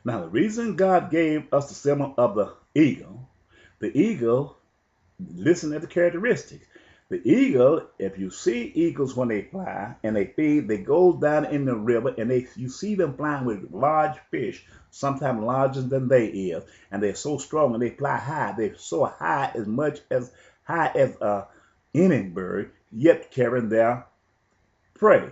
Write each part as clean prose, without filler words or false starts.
Now, the reason God gave us the symbol of the eagle, listen to the characteristics. The eagle, if you see eagles when they fly and they feed, they go down in the river and you see them flying with large fish, sometimes larger than they is, and they're so strong and they fly high. They're so high as much as high as any bird, yet carrying their prey.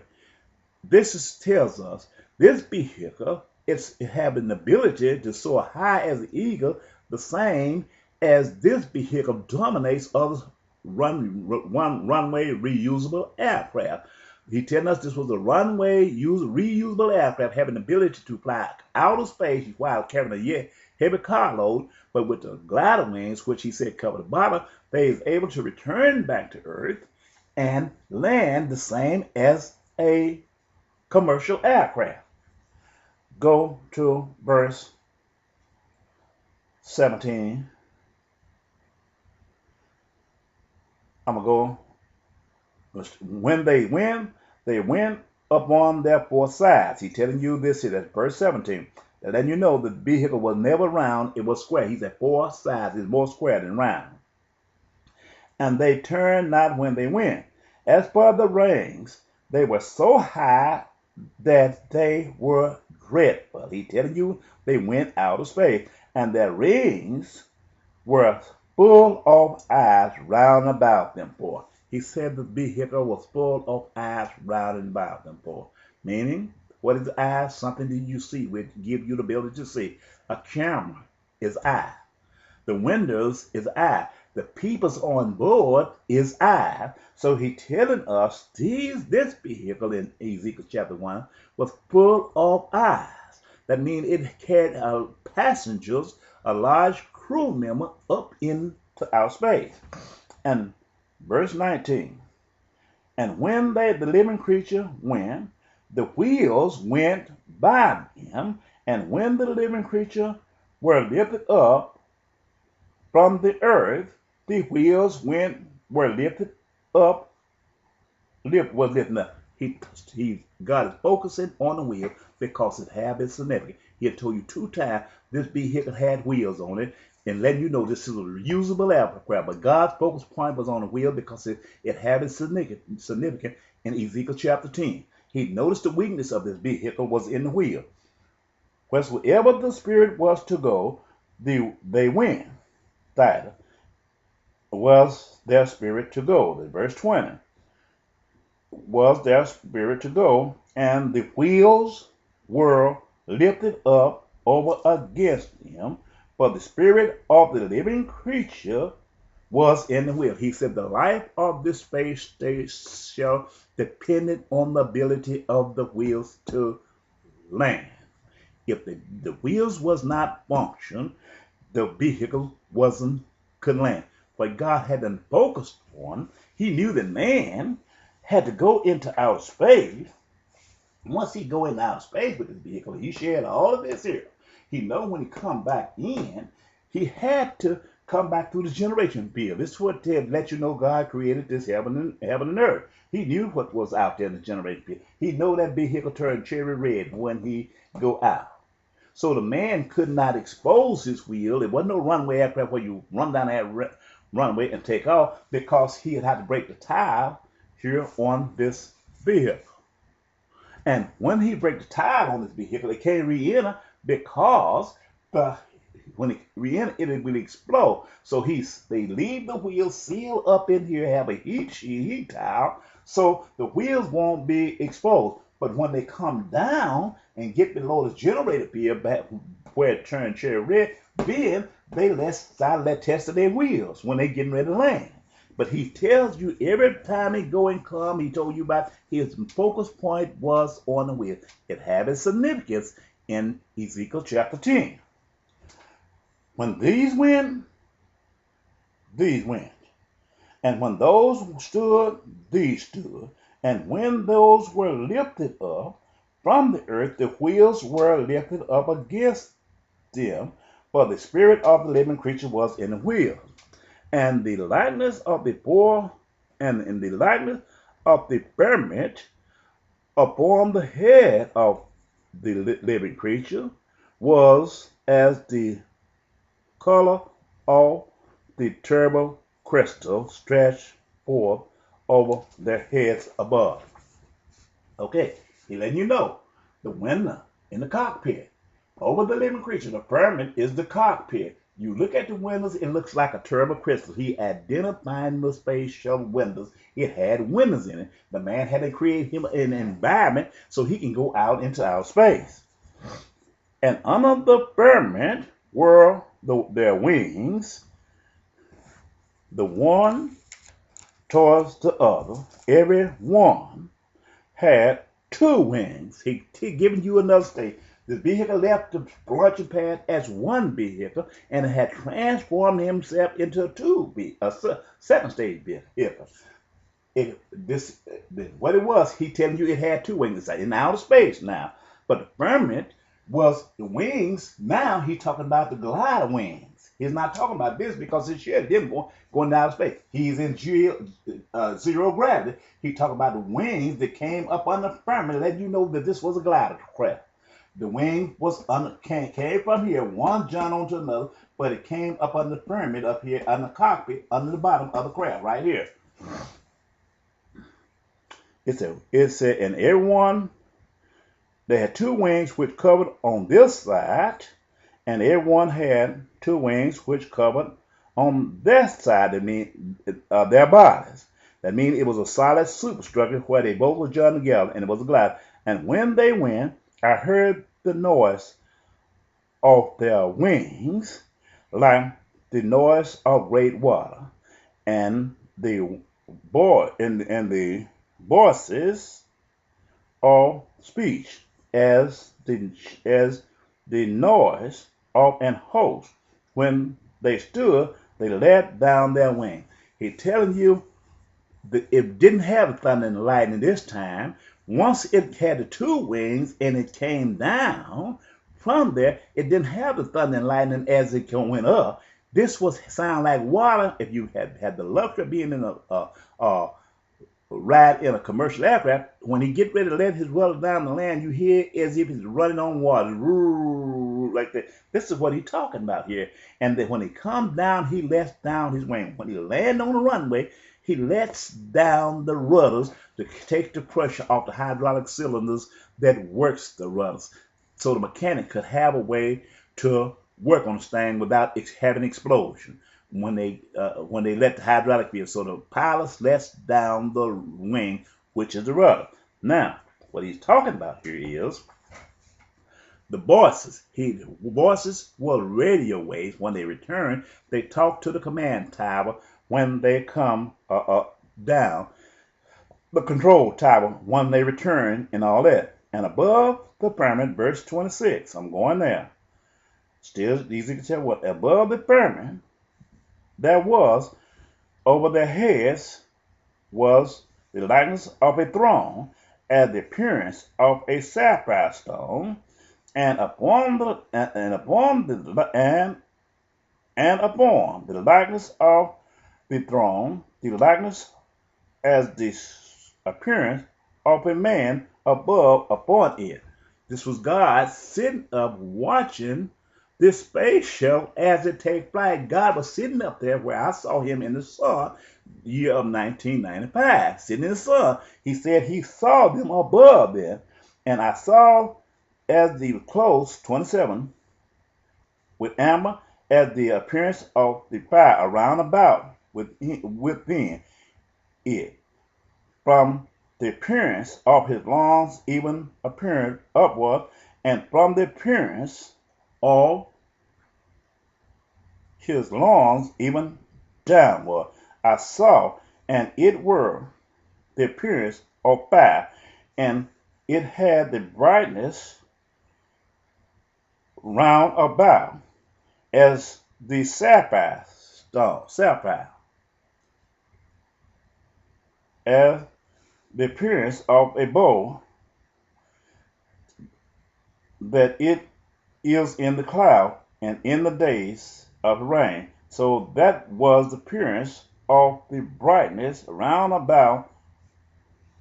Tells us this vehicle it have an ability to soar high as the eagle, the same as this vehicle dominates other runway reusable aircraft. He telling us this was a reusable aircraft having the ability to fly outer space while carrying a heavy carload, but with the glider wings, which he said cover the bottom, they is able to return back to Earth and land the same as a commercial aircraft. Go to verse 17. I'm going to go. When they win up on their four sides. He's telling you this here, that's verse 17. And then you know the vehicle was never round, it was square. He said four sides is more square than round. And they turn not when they win. As for the rings, they were so high that they were dreadful. He telling you they went out of space, and their rings were full of eyes round about them for. He said the vehicle was full of eyes round about them for. Meaning, what is eyes? Something that you see, which give you the ability to see. A camera is eye. The windows is eye. The peoples on board is eye. So he telling us this vehicle in Ezekiel chapter 1 was full of eyes. That means it carried passengers, a large crew member up into outer space. And verse 19. And when the living creature went, the wheels went by them, and when the living creature were lifted up from the earth, the wheels were lifted up, was lifted up. God is focusing on the wheel because it have its significance. He had told you 2 times this vehicle had wheels on it, and letting you know this is a reusable aircraft. But God's focus point was on the wheel because it had its significance in Ezekiel chapter 10. He noticed the weakness of this vehicle was in the wheel. Wheresoever the spirit was to go, they went. That was their spirit to go. Verse 20. Was their spirit to go, and the wheels were lifted up over against them, for the spirit of the living creature was in the wheel. He said the life of this space station depended on the ability of the wheels to land. If the wheels was not function, the vehicle couldn't land. But God had them focused on. He knew that man had to go into outer space. Once he go into outer space with this vehicle, he shared all of this here. He know when he come back in, he had to come back through the generation field. This is what to let you know God created this heaven and earth. He knew what was out there in the generation field. He know that vehicle turned cherry red when he go out. So the man could not expose his wheel. There wasn't no runway aircraft where you run down that runway and take off, because he had to break the tire here on this vehicle. And when he break the tire on this vehicle, it can't re-enter because when it re-enter, it will explode. So they leave the wheels sealed up in here, have a heat towel, so the wheels won't be exposed. But when they come down and get below the generator field, back where it turned cherry red, then they let test their wheels when they getting ready to land. But he tells you every time he go and come, he told you about his focus point was on the wheel. It had its significance in Ezekiel chapter 10. When these went. And when those stood, these stood. And when those were lifted up from the earth, the wheels were lifted up against them, for the spirit of the living creature was in the wheels. And the likeness of the in the likeness of the firmament upon the head of the living creature was as the color of the terrible crystal stretched forth over their heads above. Okay, he letting you know the window in the cockpit. Over the living creature, the firmament is the cockpit. You look at the windows, it looks like a terrible crystal. He identified the space shuttle windows. It had windows in it. The man had to create him an environment so he can go out into outer space. And under the firmament were their wings, the one towards the other. Every one had two wings. He giving you another state. The vehicle left the launching pad as one vehicle, and it had transformed himself into a second stage vehicle. What it was, he telling you it had two wings. It's in outer space now. But the firmament was the wings. Now he's talking about the glider wings. He's not talking about this because it should them going down space. He's in zero gravity. He's talking about the wings that came up on the firmament, letting you know that this was a glider craft. The wing was came from here, one jumped onto another, but it came up on the firmament up here on the cockpit, under the bottom of the craft, right here. It said, and everyone, they had two wings which covered on this side, and everyone had two wings which covered on that side, that mean their bodies. That means it was a solid superstructure where they both were joined together, and it was a glide. And when they went, I heard the noise of their wings like the noise of great water, and the voices of speech as the noise of an host. When they stood, they let down their wings. He's telling you that it didn't have thunder and lightning this time. Once it had the two wings and it came down from there, it didn't have the thunder and lightning as it went up. This was sound like water. If you had the luxury of being in a ride in a commercial aircraft, when he get ready to let his rudder down the land, you hear as if he's running on water, like that. This is what he's talking about here. And then when he comes down, he lets down his wing. When he lands on the runway, he lets down the rudders to take the pressure off the hydraulic cylinders that works the rudders, so the mechanic could have a way to work on this thing without having explosion when they let the hydraulic be. So the pilot lets down the wing, which is the rudder. Now, what he's talking about here is the voices. The voices were radio waves. When they return, they talk to the command tower when they come down, the control tower when they return, and all that. And above the firmament, verse 26, I'm going there. Still, Ezekiel said what? Above the firmament, there was over their heads was the likeness of a throne, as the appearance of a sapphire stone, and upon the likeness of the throne, the likeness as the appearance of a man above upon it. This was God sitting up watching this space shuttle as it takes flight. God was sitting up there where I saw him in the sun, year of 1995, sitting in the sun. He said he saw them above there, and I saw as the close 27 with amber as the appearance of the fire around about within it, from the appearance of his lungs even appearing upward, and from the appearance of his lungs even downward. I saw, and it were the appearance of fire, and it had the brightness round about as the sapphire stone, as the appearance of a bow that it is in the cloud and in the days of rain. So that was the appearance of the brightness round about.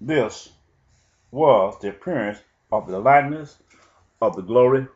This was the appearance of the likeness of the glory